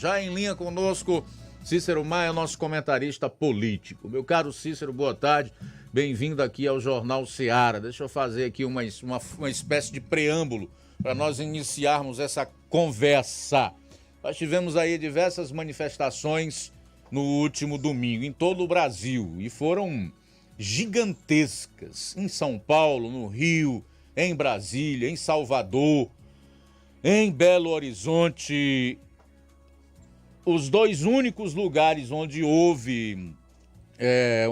Já em linha conosco, Cícero Maia, nosso comentarista político. Meu caro Cícero, boa tarde. Bem-vindo aqui ao Jornal Seara. Deixa eu fazer aqui uma espécie de preâmbulo para nós iniciarmos essa conversa. Nós tivemos aí diversas manifestações no último domingo em todo o Brasil e foram gigantescas. Em São Paulo, no Rio, em Brasília, em Salvador, em Belo Horizonte. Os dois únicos lugares onde houve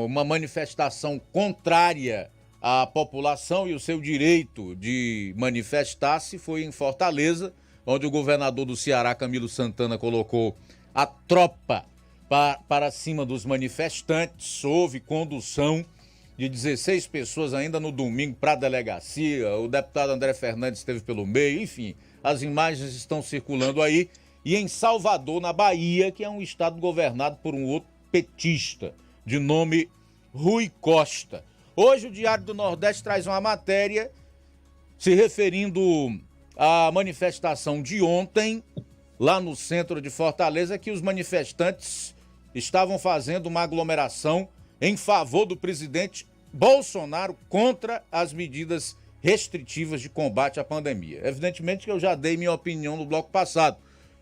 uma manifestação contrária à população e o seu direito de manifestar-se foi em Fortaleza, onde o governador do Ceará, Camilo Santana, colocou a tropa para cima dos manifestantes. Houve condução de 16 pessoas ainda no domingo para a delegacia, o deputado André Fernandes esteve pelo meio, enfim, as imagens estão circulando aí. E em Salvador, na Bahia, que é um estado governado por um outro petista, de nome Rui Costa. Hoje o Diário do Nordeste traz uma matéria se referindo à manifestação de ontem, lá no centro de Fortaleza, que os manifestantes estavam fazendo uma aglomeração em favor do presidente Bolsonaro contra as medidas restritivas de combate à pandemia. Evidentemente que eu já dei minha opinião no bloco passado.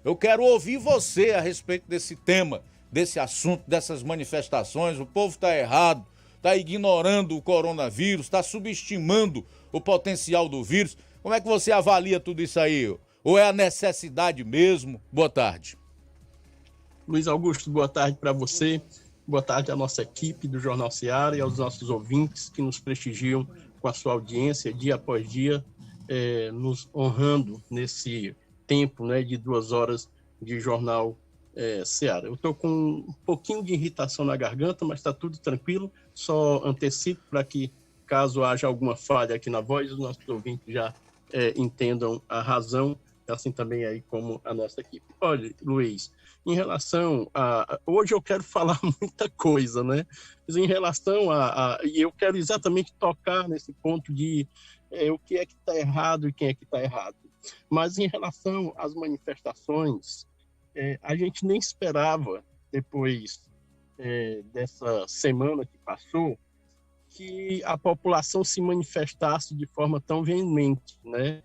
Eu quero ouvir você a respeito desse tema, desse assunto, dessas manifestações. O povo está errado, está ignorando o coronavírus, está subestimando o potencial do vírus. Como é que você avalia tudo isso aí? Ou é a necessidade mesmo? Boa tarde. Luiz Augusto, boa tarde para você. Boa tarde à nossa equipe do Jornal Seara e aos nossos ouvintes que nos prestigiam com a sua audiência dia após dia, nos honrando nesse tempo, né, de 2 horas de Jornal Seara. Eu estou com um pouquinho de irritação na garganta, mas está tudo tranquilo, só antecipo para que, caso haja alguma falha aqui na voz, os nossos ouvintes já entendam a razão, assim também aí como a nossa equipe. Olha, Luiz, em relação a... Hoje eu quero falar muita coisa, né? Mas em relação e eu quero exatamente tocar nesse ponto de o que é que está errado e quem é que está errado. Mas em relação às manifestações, a gente nem esperava, depois dessa semana que passou, que a população se manifestasse de forma tão veemente, né?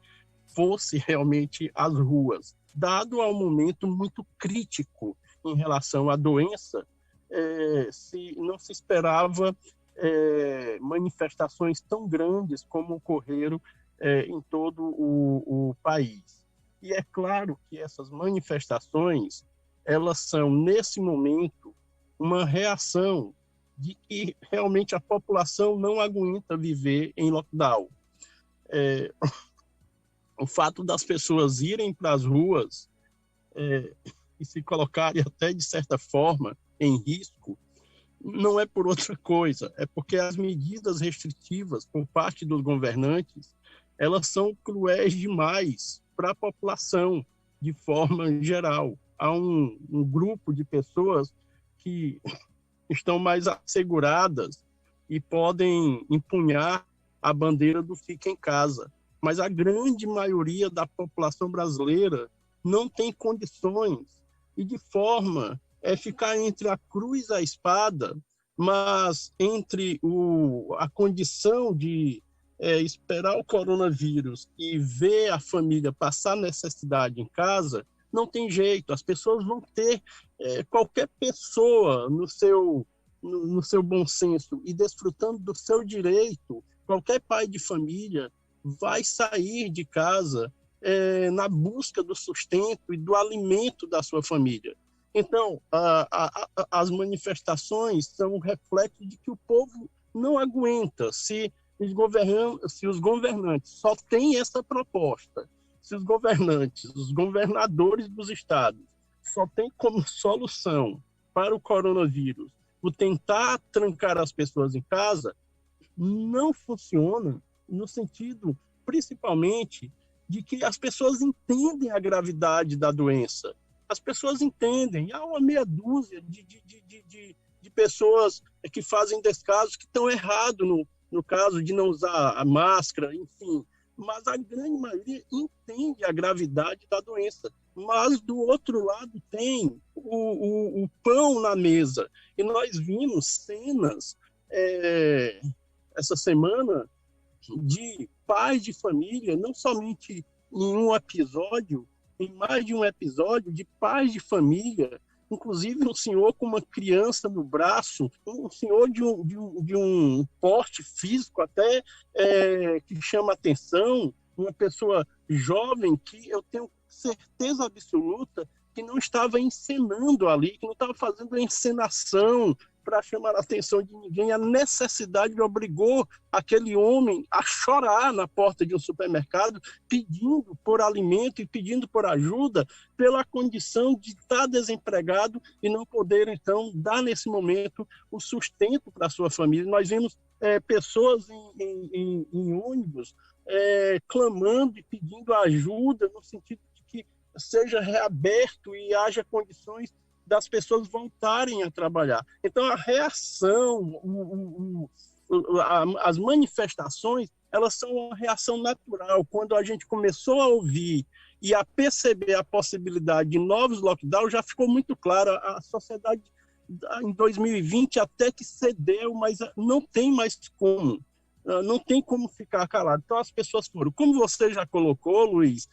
Fosse realmente às ruas. Dado ao momento muito crítico em relação à doença, não se esperava manifestações tão grandes como ocorreram em todo o país. E é claro que essas manifestações, elas são, nesse momento, uma reação de que realmente a população não aguenta viver em lockdown. O fato das pessoas irem para as ruas e se colocarem até, de certa forma, em risco, não é por outra coisa, é porque as medidas restritivas por parte dos governantes, elas são cruéis demais para a população, de forma geral. Há um grupo de pessoas que estão mais asseguradas e podem empunhar a bandeira do fica em casa. Mas a grande maioria da população brasileira não tem condições e de forma ficar entre a cruz e a espada, mas entre a condição de esperar o coronavírus e ver a família passar necessidade em casa, não tem jeito. As pessoas vão ter, qualquer pessoa no seu bom senso e desfrutando do seu direito, qualquer pai de família vai sair de casa na busca do sustento e do alimento da sua família. Então, as manifestações são um reflexo de que o povo não aguenta. Se os governantes só têm essa proposta, se os governadores dos estados, só têm como solução para o coronavírus o tentar trancar as pessoas em casa, não funciona no sentido, principalmente, de que as pessoas entendem a gravidade da doença. As pessoas entendem. Há uma meia dúzia de pessoas que fazem descasos que estão errados no caso de não usar a máscara, enfim. Mas a grande maioria entende a gravidade da doença. mas do outro lado tem o pão na mesa. E nós vimos cenas essa semana de pais de família, não somente em um episódio, em mais de um episódio, de pais de família, inclusive um senhor com uma criança no braço, um senhor de um porte físico até que chama atenção, uma pessoa jovem que eu tenho certeza absoluta que não estava encenando ali, que não estava fazendo encenação para chamar a atenção de ninguém. A necessidade obrigou aquele homem a chorar na porta de um supermercado, pedindo por alimento e pedindo por ajuda, pela condição de estar desempregado e não poder, então, dar nesse momento o sustento para a sua família. Nós vimos pessoas em ônibus clamando e pedindo ajuda, no sentido de que seja reaberto e haja condições das pessoas voltarem a trabalhar. Então, a reação, as manifestações, elas são uma reação natural. Quando a gente começou a ouvir e a perceber a possibilidade de novos lockdowns, já ficou muito claro. A sociedade, em 2020, até que cedeu, mas não tem mais como. Não tem como ficar calado. Então, as pessoas foram. Como você já colocou, Luiz,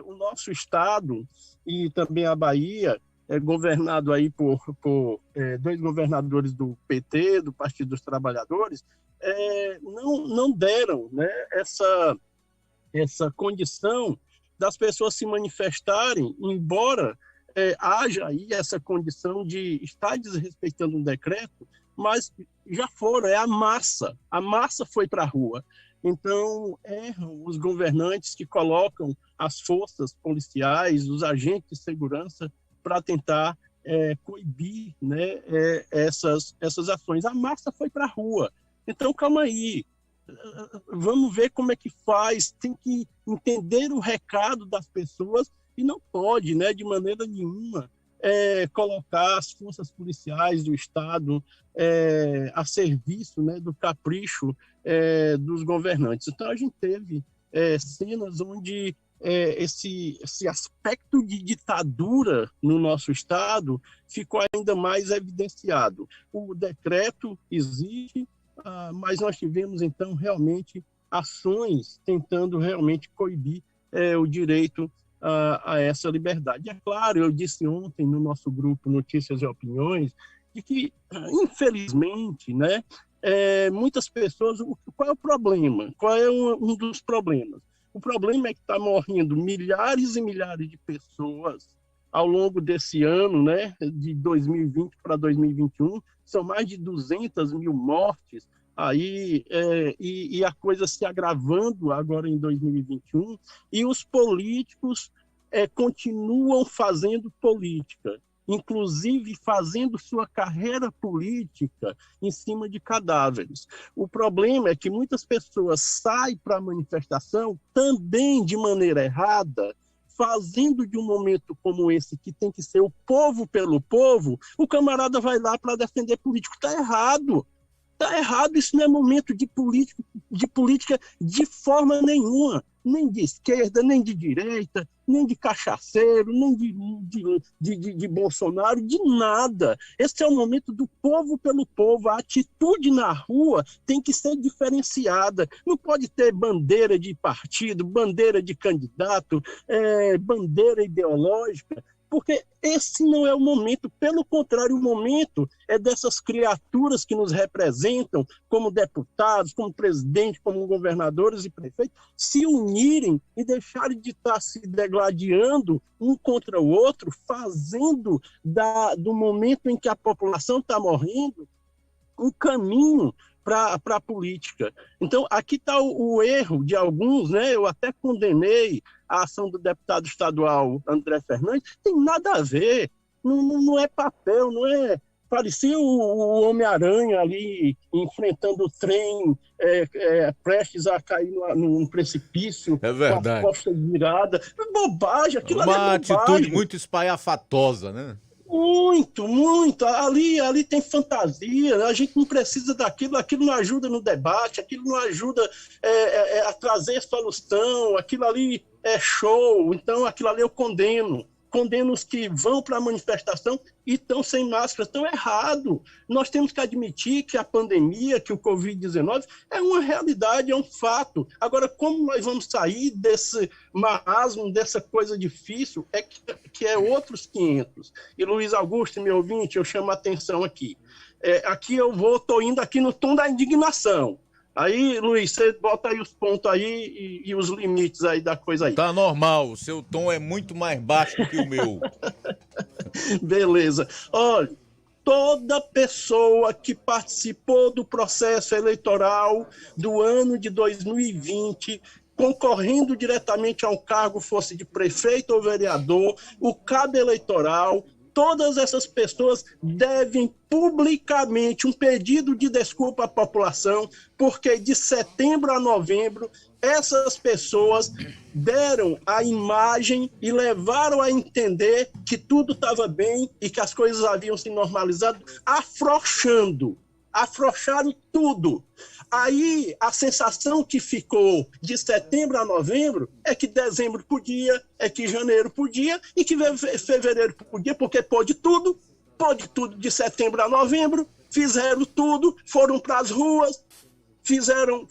o nosso estado e também a Bahia, governado aí por dois governadores do PT, do Partido dos Trabalhadores, não deram, né, essa condição das pessoas se manifestarem, embora haja aí essa condição de estar desrespeitando um decreto, mas já foram, a massa foi para a rua. Então, erram os governantes que colocam as forças policiais, os agentes de segurança, para tentar coibir, né, essas ações. A massa foi para a rua. Então, calma aí. Vamos ver como é que faz. Tem que entender o recado das pessoas e não pode, né, de maneira nenhuma, colocar as forças policiais do Estado a serviço, né, do capricho dos governantes. Então, a gente teve cenas onde esse aspecto de ditadura no nosso Estado ficou ainda mais evidenciado. O decreto existe, mas nós tivemos, então, realmente ações tentando realmente coibir o direito a essa liberdade. É claro, eu disse ontem no nosso grupo Notícias e Opiniões, de que, infelizmente, né, muitas pessoas... Qual é o problema? Qual é um dos problemas? O problema é que está morrendo milhares e milhares de pessoas ao longo desse ano, né, de 2020 para 2021. São mais de 200 mil mortes aí, e a coisa se agravando agora em 2021. E os políticos continuam fazendo política, inclusive fazendo sua carreira política em cima de cadáveres. O problema é que muitas pessoas saem para a manifestação também de maneira errada, fazendo de um momento como esse, que tem que ser o povo pelo povo, o camarada vai lá para defender político. Está errado. Está errado, isso não é momento de política de forma nenhuma, nem de esquerda, nem de direita, nem de cachaceiro, nem de Bolsonaro, de nada. Esse é o momento do povo pelo povo. A atitude na rua tem que ser diferenciada. Não pode ter bandeira de partido, bandeira de candidato, bandeira ideológica, porque esse não é o momento. Pelo contrário, o momento é dessas criaturas que nos representam, como deputados, como presidentes, como governadores e prefeitos, se unirem e deixarem de estar se degladiando um contra o outro, fazendo do momento em que a população está morrendo um caminho para a política. Então, aqui está o erro de alguns, né? Eu até condenei a ação do deputado estadual André Fernandes, tem nada a ver, não é papel, não é... Parecia o Homem-Aranha ali enfrentando o trem, prestes a cair num precipício, é verdade, com as costas viradas. Bobagem, aquilo ali é bobagem. Uma atitude muito espalhafatosa, né? Muito, muito. Ali tem fantasia, a gente não precisa daquilo, aquilo não ajuda no debate, aquilo não ajuda a trazer solução, aquilo ali é show, então aquilo ali eu condeno. Condeno os que vão para a manifestação e estão sem máscara, estão errado. Nós temos que admitir que a pandemia, que o Covid-19 é uma realidade, é um fato. Agora, como nós vamos sair desse marasmo, dessa coisa difícil, que é outros 500. E Luiz Augusto, meu ouvinte, eu chamo a atenção aqui. Aqui estou indo aqui no tom da indignação. Aí, Luiz, você bota aí os pontos aí e os limites aí da coisa aí. Tá normal, o seu tom é muito mais baixo do que o meu. Beleza. Olha, toda pessoa que participou do processo eleitoral do ano de 2020, concorrendo diretamente a um cargo, fosse de prefeito ou vereador, o cabo eleitoral, todas essas pessoas devem publicamente um pedido de desculpa à população, porque de setembro a novembro essas pessoas deram a imagem e levaram a entender que tudo estava bem e que as coisas haviam se normalizado, afrouxaram tudo. Aí a sensação que ficou de setembro a novembro é que dezembro podia, é que janeiro podia e que fevereiro podia, porque pode tudo de setembro a novembro, fizeram tudo, foram para as ruas, fizeram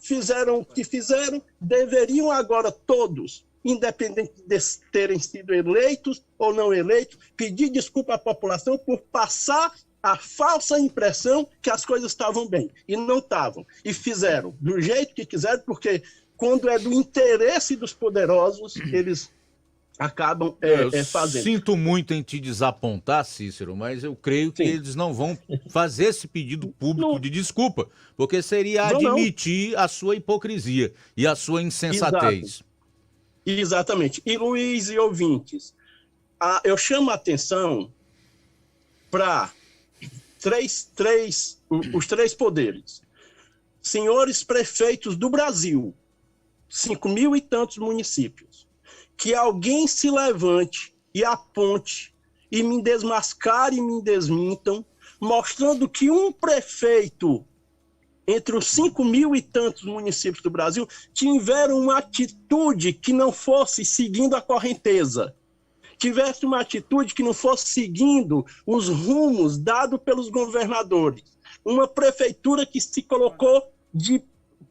o que fizeram, deveriam agora todos, independente de terem sido eleitos ou não eleitos, pedir desculpa à população por passar a falsa impressão que as coisas estavam bem, e não estavam. E fizeram do jeito que quiseram, porque quando é do interesse dos poderosos, eles acabam fazendo. Sinto muito em te desapontar, Cícero, mas eu creio que eles não vão fazer esse pedido público de desculpa, porque seria admitir a sua hipocrisia e a sua insensatez. Exatamente. E Luiz e ouvintes, eu chamo a atenção para os três poderes. Senhores prefeitos do Brasil, 5.000 e tantos municípios, que alguém se levante e aponte e me desmascare e me desmintam, mostrando que um prefeito entre os 5.000 e tantos municípios do Brasil tiveram uma atitude que não fosse seguindo a correnteza, tivesse uma atitude que não fosse seguindo os rumos dados pelos governadores. Uma prefeitura que se colocou de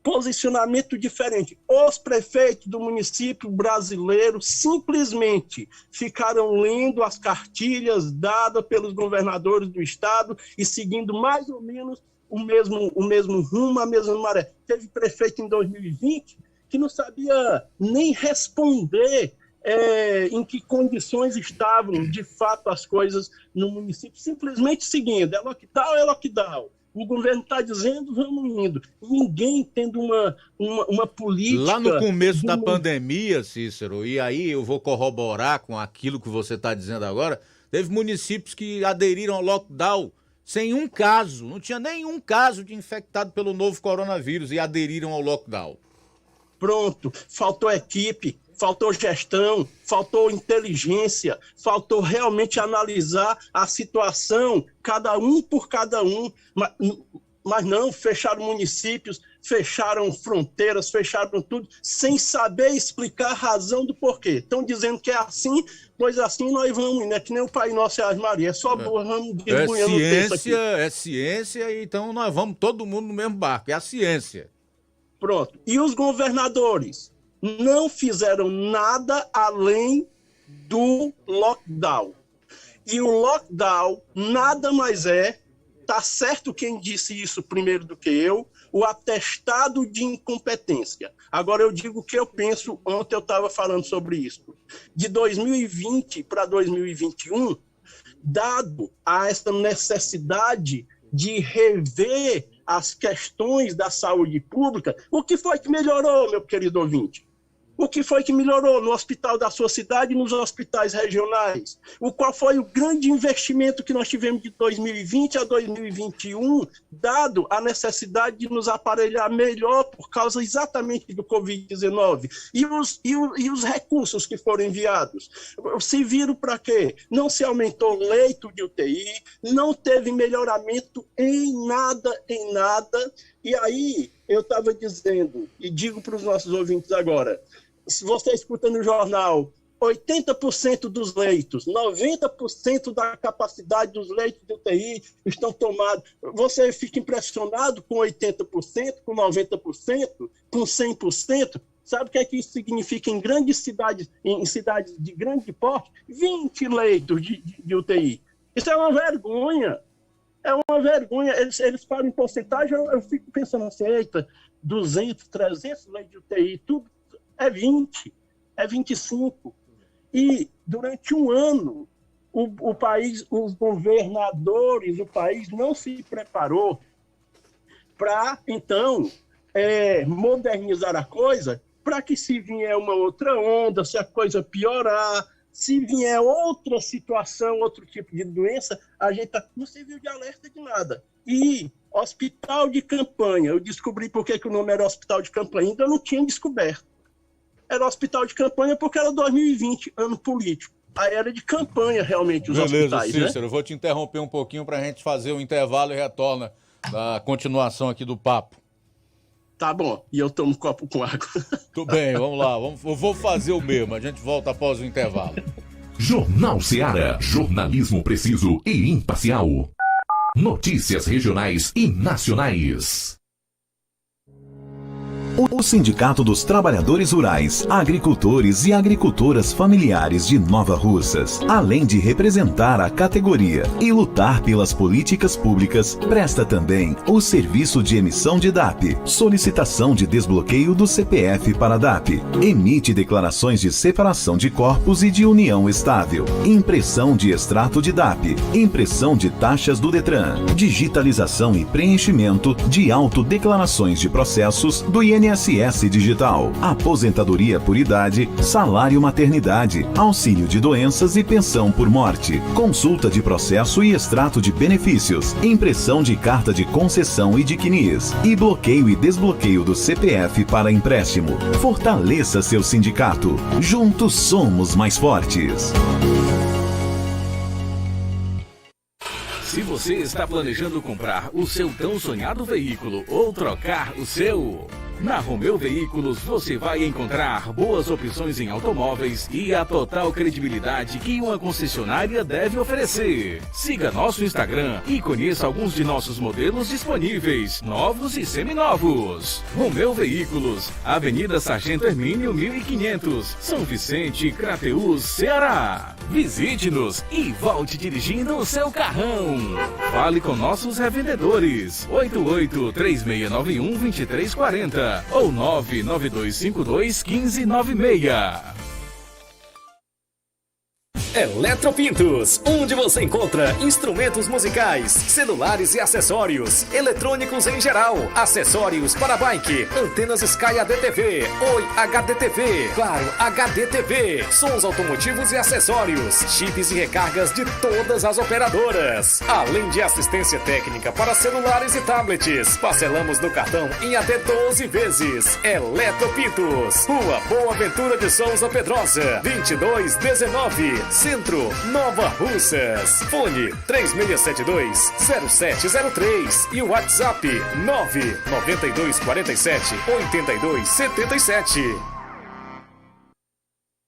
posicionamento diferente. Os prefeitos do município brasileiro simplesmente ficaram lendo as cartilhas dadas pelos governadores do estado e seguindo mais ou menos o mesmo rumo, a mesma maré. Teve prefeito em 2020 que não sabia nem responder em que condições estavam, de fato, as coisas no município, simplesmente seguindo, é lockdown. O governo está dizendo, vamos indo. Ninguém tendo uma política... Lá no começo da pandemia, Cícero, e aí eu vou corroborar com aquilo que você está dizendo agora, teve municípios que aderiram ao lockdown sem um caso, não tinha nenhum caso de infectado pelo novo coronavírus e aderiram ao lockdown. Pronto, faltou equipe, faltou gestão, faltou inteligência, faltou realmente analisar a situação, cada um por cada um, mas não, fecharam municípios, fecharam fronteiras, fecharam tudo, sem saber explicar a razão do porquê. Estão dizendo que é assim, pois assim nós vamos, né? Que nem o Pai Nosso e as Maria, é só vamos desmunhando o texto aqui. É ciência, então nós vamos todo mundo no mesmo barco, é a ciência. Pronto, e os governadores não fizeram nada além do lockdown. E o lockdown nada mais tá certo quem disse isso primeiro do que eu, o atestado de incompetência. Agora eu digo o que eu penso, ontem eu estava falando sobre isso. De 2020 para 2021, dado a essa necessidade de rever as questões da saúde pública, o que foi que melhorou, meu querido ouvinte? O que foi que melhorou no hospital da sua cidade e nos hospitais regionais? Qual foi o grande investimento que nós tivemos de 2020 a 2021, dado a necessidade de nos aparelhar melhor por causa exatamente do Covid-19? E os recursos que foram enviados? Se viram para quê? Não se aumentou leito de UTI, não teve melhoramento em nada. E aí, eu estava dizendo, e digo para os nossos ouvintes agora, se você escuta no jornal, 80% dos leitos, 90% da capacidade dos leitos de UTI estão tomados. Você fica impressionado com 80%, com 90%, com 100%? Sabe o que é que isso significa em grandes cidades, em cidades de grande porte? 20 leitos de UTI. Isso é uma vergonha. É uma vergonha. Eles falam em porcentagem, eu fico pensando assim, eita, 200, 300 leitos de UTI, tudo é 20, é 25. E durante um ano, o país, os governadores, o país não se preparou para, então, modernizar a coisa, para que se vier uma outra onda, se a coisa piorar, se vier outra situação, outro tipo de doença, a gente não serviu de alerta de nada. E hospital de campanha, eu descobri por que o nome era hospital de campanha, ainda não tinha descoberto. Era hospital de campanha porque era 2020, ano político. Aí era de campanha, realmente, os hospitais. Beleza, Cícero, vou te interromper um pouquinho para a gente fazer o intervalo e retorna da continuação aqui do papo. Tá bom, e eu tomo um copo com água. Tudo bem, vamos lá, eu vou fazer o mesmo, a gente volta após o intervalo. Jornal Ceará, jornalismo preciso e imparcial. Notícias regionais e nacionais. O Sindicato dos Trabalhadores Rurais, Agricultores e Agricultoras Familiares de Nova Russas, além de representar a categoria e lutar pelas políticas públicas, presta também o serviço de emissão de DAP, solicitação de desbloqueio do CPF para DAP, emite declarações de separação de corpos e de união estável, impressão de extrato de DAP, impressão de taxas do Detran, digitalização e preenchimento de autodeclarações de processos do INSS Digital, aposentadoria por idade, salário maternidade, auxílio de doenças e pensão por morte, consulta de processo e extrato de benefícios, impressão de carta de concessão e de CNIS, e bloqueio e desbloqueio do CPF para empréstimo. Fortaleça seu sindicato. Juntos somos mais fortes. Se você está planejando comprar o seu tão sonhado veículo ou trocar o seu, na Romeu Veículos você vai encontrar boas opções em automóveis e a total credibilidade que uma concessionária deve oferecer. Siga nosso Instagram e conheça alguns de nossos modelos disponíveis, novos e seminovos. Romeu Veículos, Avenida Sargento Hermínio 1500, São Vicente, Crateús, Ceará. Visite-nos e volte dirigindo o seu carrão. Fale com nossos revendedores. 88-3691-2340 ou 99252-1596. Eletropintos, onde você encontra instrumentos musicais, celulares e acessórios, eletrônicos em geral, acessórios para bike, antenas Sky ADTV, Oi HDTV, Claro HDTV, sons automotivos e acessórios, chips e recargas de todas as operadoras, além de assistência técnica para celulares e tablets. Parcelamos no cartão em até 12 vezes. Eletropintos, Rua Boa Ventura de Souza Pedrosa, 2219, Centro, Nova Russas. Fone 3672-0703 e o WhatsApp 99247-8277.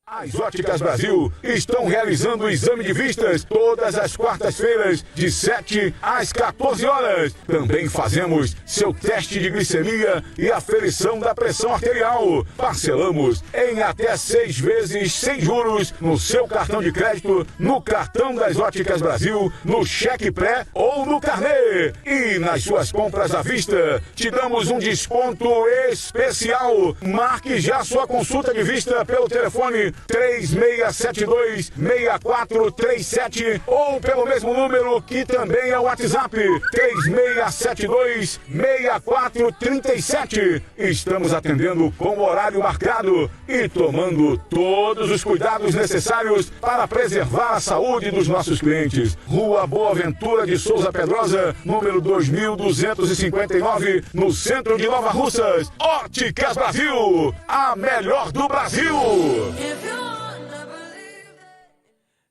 As Óticas Brasil estão realizando o exame de vistas todas as quartas-feiras, de 7 às 14 horas. Também fazemos seu teste de glicemia e aferição da pressão arterial. Parcelamos em até 6 vezes sem juros no seu cartão de crédito, no cartão das Óticas Brasil, no cheque pré ou no carnê. E nas suas compras à vista, te damos um desconto especial. Marque já sua consulta de vista pelo telefone 3672-6437 ou pelo mesmo número que também é o WhatsApp, 3672-6437. Estamos atendendo com horário marcado e tomando todos os cuidados necessários para preservar a saúde dos nossos clientes. Rua Boa Ventura de Souza Pedrosa, número 2259, no centro de Nova Russas. Óticas Brasil, a melhor do Brasil.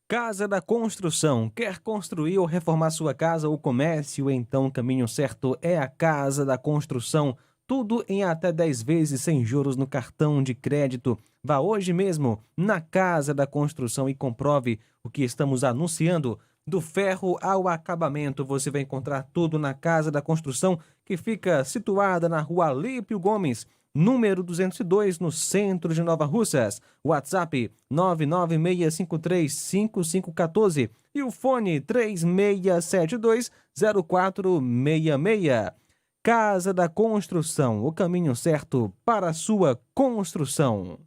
Casa da Construção. Quer construir ou reformar sua casa ou comércio? Então o caminho certo é a Casa da Construção. Tudo em até 10 vezes sem juros no cartão de crédito. Vá hoje mesmo na Casa da Construção e comprove o que estamos anunciando. Do ferro ao acabamento, você vai encontrar tudo na Casa da Construção, que fica situada na Rua Alípio Gomes, número 202, no centro de Nova Russas. WhatsApp 996535514 e o fone 3672-0466. Casa da Construção, o caminho certo para a sua construção.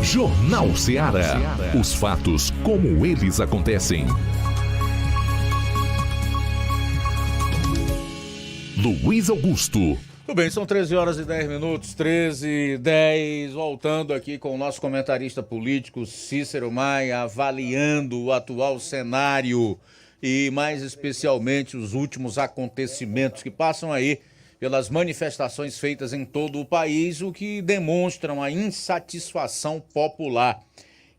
Jornal Ceará. Os fatos como eles acontecem. Luiz Augusto. Tudo bem, são 13 horas e 10 minutos, 13h10, voltando aqui com o nosso comentarista político Cícero Maia, avaliando o atual cenário e mais especialmente os últimos acontecimentos que passam aí pelas manifestações feitas em todo o país, o que demonstram a insatisfação popular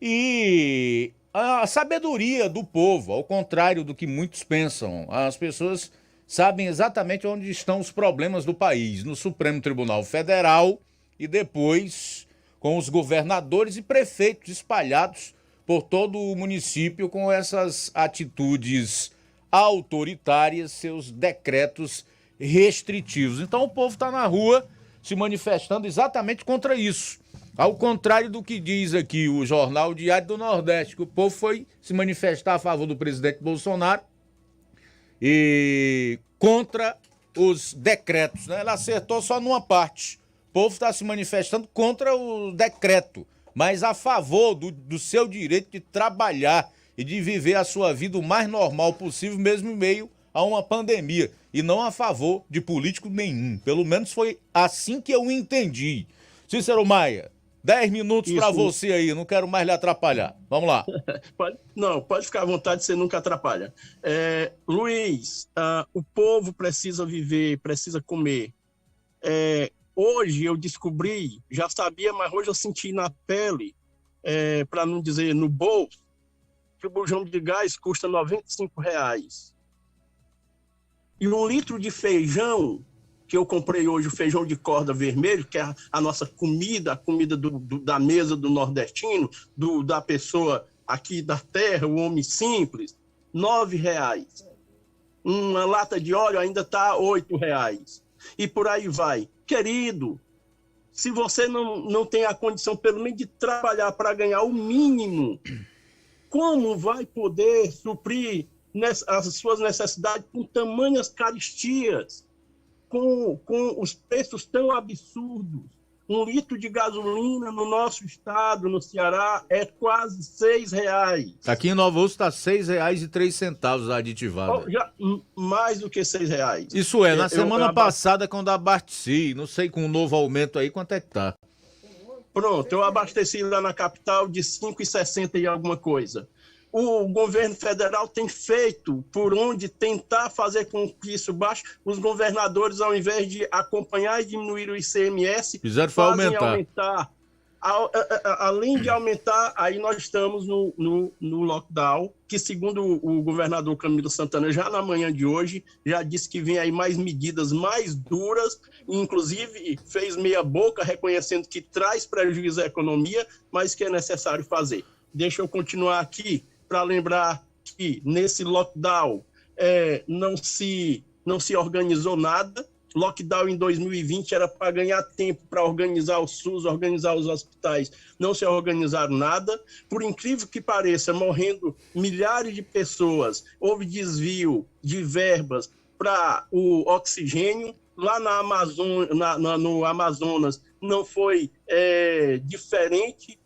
e a sabedoria do povo, ao contrário do que muitos pensam. As pessoas sabem exatamente onde estão os problemas do país, no Supremo Tribunal Federal e depois com os governadores e prefeitos espalhados por todo o município com essas atitudes autoritárias, seus decretos restritivos. Então o povo está na rua se manifestando exatamente contra isso. Ao contrário do que diz aqui o Jornal Diário do Nordeste, que o povo foi se manifestar a favor do presidente Bolsonaro e contra os decretos, né? Ela acertou só numa parte. O povo está se manifestando contra o decreto, mas a favor do seu direito de trabalhar e de viver a sua vida o mais normal possível, mesmo em meio a uma pandemia, e não a favor de político nenhum. Pelo menos foi assim que eu entendi. Cícero Maia, 10 minutos para você aí, não quero mais lhe atrapalhar. Vamos lá. Pode ficar à vontade, você nunca atrapalha. Luiz, o povo precisa viver, precisa comer. Hoje eu descobri, já sabia, mas hoje eu senti na pele, para não dizer no bolso, que o bujão de gás custa R$95. E 1 litro de feijão, que eu comprei hoje, o feijão de corda vermelho, que é a nossa comida, a comida da mesa do nordestino, da pessoa aqui da terra, o homem simples, R$9. Uma lata de óleo ainda está R$8. E por aí vai. Querido, se você não tem a condição, pelo menos, de trabalhar para ganhar o mínimo, como vai poder suprir as suas necessidades com tamanhas caristias, com os preços tão absurdos? 1 litro de gasolina no nosso estado, no Ceará, é quase R$6. Aqui em Nova Russa está R$6,03 aditivado. Já, mais do que R$6. Isso na semana passada, quando abasteci, não sei, com o novo aumento aí, quanto é que tá? Pronto, eu abasteci lá na capital de 5,60 e alguma coisa. O governo federal tem feito por onde tentar fazer com que isso baixe. Os governadores, ao invés de acompanhar e diminuir o ICMS, fizeram foi aumentar. Além de aumentar, aí nós estamos no lockdown, que segundo o governador Camilo Santana, já na manhã de hoje, já disse que vem aí mais medidas mais duras, inclusive fez meia boca reconhecendo que traz prejuízo à economia, mas que é necessário fazer. Deixa eu continuar aqui para lembrar que nesse lockdown não se organizou nada. Lockdown em 2020 era para ganhar tempo para organizar o SUS, organizar os hospitais. Não se organizaram nada. Por incrível que pareça, morrendo milhares de pessoas. Houve desvio de verbas para o oxigênio. Lá no Amazonas não foi diferente.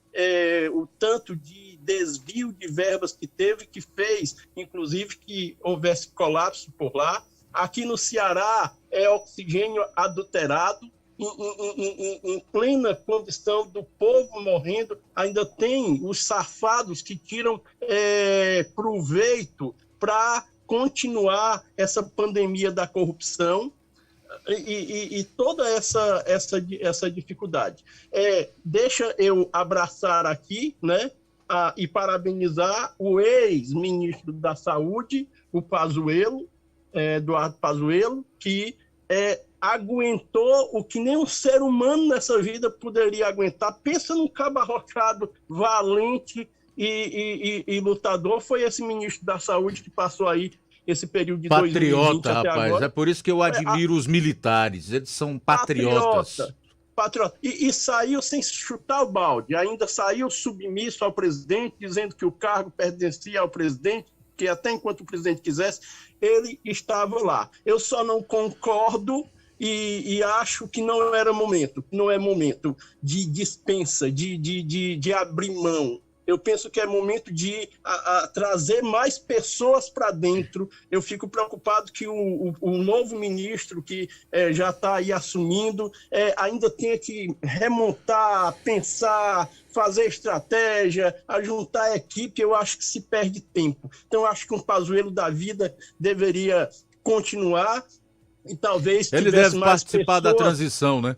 o tanto de desvio de verbas que teve, que fez, inclusive, que houvesse colapso por lá. Aqui no Ceará é oxigênio adulterado, em plena condição do povo morrendo. Ainda tem os safados que tiram proveito para continuar essa pandemia da corrupção e toda essa dificuldade. Deixa eu abraçar aqui, né, e parabenizar o ex-ministro da Saúde, o Pazuello, Eduardo Pazuello, que aguentou o que nenhum ser humano nessa vida poderia aguentar. Pensa num cabo arrojado, valente e lutador. Foi esse ministro da Saúde que passou aí esse período de patriota, 2020 até rapaz. agora. É por isso que eu admiro os militares. Eles são patriotas. Patriota. E saiu sem chutar o balde. Ainda saiu submisso ao presidente, dizendo que o cargo pertencia ao presidente, que até enquanto o presidente quisesse, ele estava lá. Eu só não concordo e acho que não era momento. Não é momento de dispensa, de abrir mão. Eu penso que é momento de trazer mais pessoas para dentro. Eu fico preocupado que o novo ministro, que já está aí assumindo, ainda tenha que remontar, pensar, fazer estratégia, ajuntar a equipe. Eu acho que se perde tempo. Então, eu acho que um Pazuello da vida deveria continuar e talvez ele deve participar da transição, né?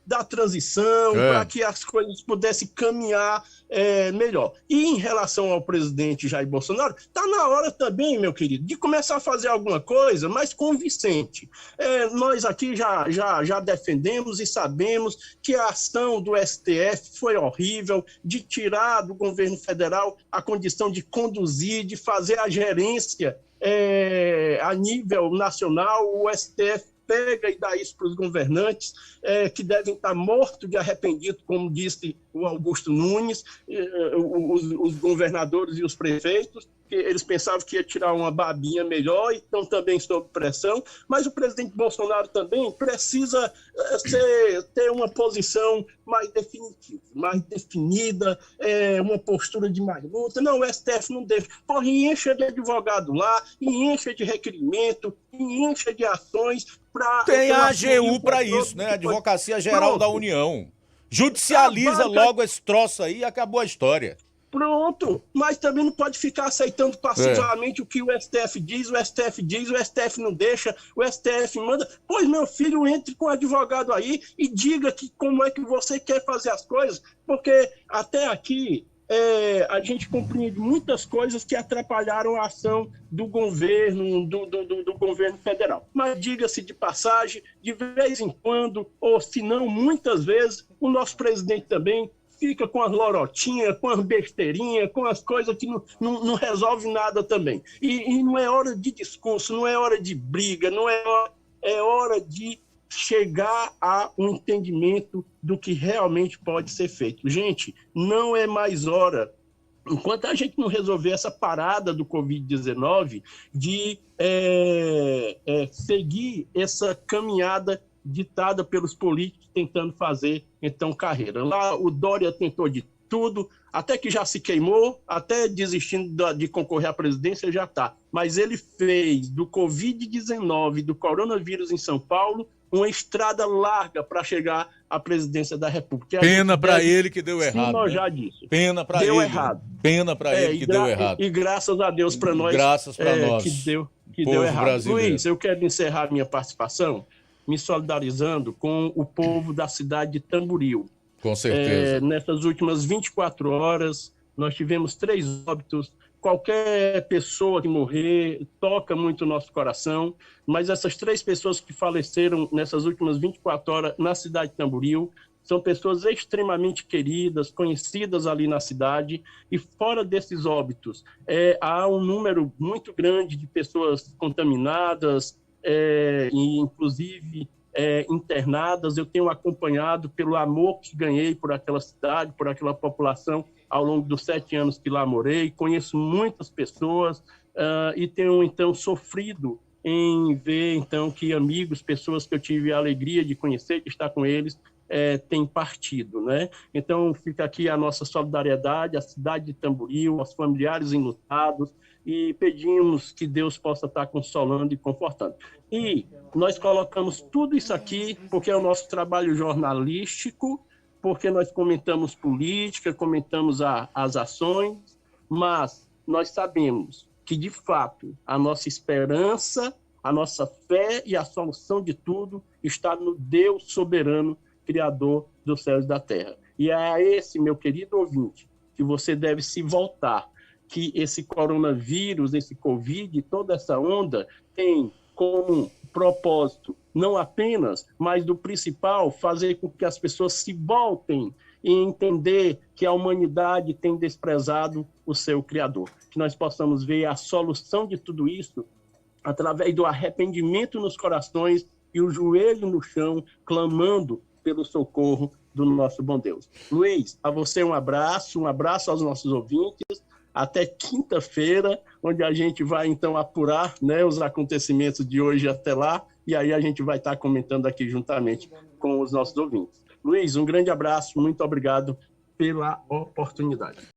Da transição, para que as coisas pudessem caminhar melhor. E em relação ao presidente Jair Bolsonaro, está na hora também, meu querido, de começar a fazer alguma coisa mais convincente. Nós aqui já defendemos e sabemos que a ação do STF foi horrível, de tirar do governo federal a condição de conduzir, de fazer a gerência a nível nacional. O STF pega e dá isso para os governantes, que devem estar mortos de arrependido, como disse o Augusto Nunes, os governadores e os prefeitos, que eles pensavam que ia tirar uma babinha melhor e estão também sob pressão. Mas o presidente Bolsonaro também precisa ter uma posição mais definitiva, mais definida, uma postura de mais luta. Não, o STF não deve. Porra, encha de advogado lá, encha de requerimento, encha de ações. Tem a AGU para isso, né? Advocacia Geral da União. Judicializa logo esse troço aí e acabou a história. Pronto, mas também não pode ficar aceitando passivamente o que o STF diz, o STF não deixa, o STF manda. Pois, meu filho, entre com o advogado aí e diga como é que você quer fazer as coisas, porque até aqui a gente compreende muitas coisas que atrapalharam a ação do governo, do governo federal. Mas diga-se de passagem, de vez em quando, ou se não muitas vezes, o nosso presidente também fica com as lorotinhas, com as besteirinhas, com as coisas que não resolve nada também. E não é hora de discurso, não é hora de briga, é hora de chegar a um entendimento do que realmente pode ser feito. Gente, não é mais hora, enquanto a gente não resolver essa parada do Covid-19, de seguir essa caminhada ditada pelos políticos tentando fazer, então, carreira. Lá o Dória tentou de tudo, até que já se queimou, até desistindo de concorrer à presidência já está. Mas ele fez do Covid-19, do coronavírus em São Paulo, uma estrada larga para chegar à presidência da República. Pena para ele que deu errado. Né? Disso. Pena para ele. Deu errado. Pena para ele que deu errado. E graças a Deus para nós. Graças para nós. Que deu errado. Brasileiro. Luiz, eu quero encerrar minha participação me solidarizando com o povo da cidade de Tamboril. Com certeza. Nessas últimas 24 horas, nós tivemos 3 óbitos. Qualquer pessoa que morrer toca muito o nosso coração, mas essas 3 pessoas que faleceram nessas últimas 24 horas na cidade de Tamboril são pessoas extremamente queridas, conhecidas ali na cidade, e fora desses óbitos, há um número muito grande de pessoas contaminadas, e inclusive internadas. Eu tenho acompanhado pelo amor que ganhei por aquela cidade, por aquela população, ao longo dos 7 anos que lá morei. Conheço muitas pessoas e tenho, então, sofrido em ver, então, que amigos, pessoas que eu tive a alegria de conhecer, de estar com eles, tem partido, né? Então fica aqui a nossa solidariedade à cidade de Tamboril, aos familiares enlutados, e pedimos que Deus possa estar consolando e confortando. E nós colocamos tudo isso aqui porque é o nosso trabalho jornalístico, porque nós comentamos política, comentamos as ações, mas nós sabemos que, de fato, a nossa esperança, a nossa fé e a solução de tudo está no Deus soberano, Criador dos céus e da terra. E é a esse, meu querido ouvinte, que você deve se voltar, que esse coronavírus, esse Covid, toda essa onda tem como propósito, não apenas, mas do principal, fazer com que as pessoas se voltem e entender que a humanidade tem desprezado o seu Criador. Que nós possamos ver a solução de tudo isso através do arrependimento nos corações e o joelho no chão, clamando pelo socorro do nosso bom Deus. Luiz, a você um abraço aos nossos ouvintes, até quinta-feira, onde a gente vai, então, apurar, né, os acontecimentos de hoje até lá, e aí a gente vai estar comentando aqui juntamente com os nossos ouvintes. Luiz, um grande abraço, muito obrigado pela oportunidade.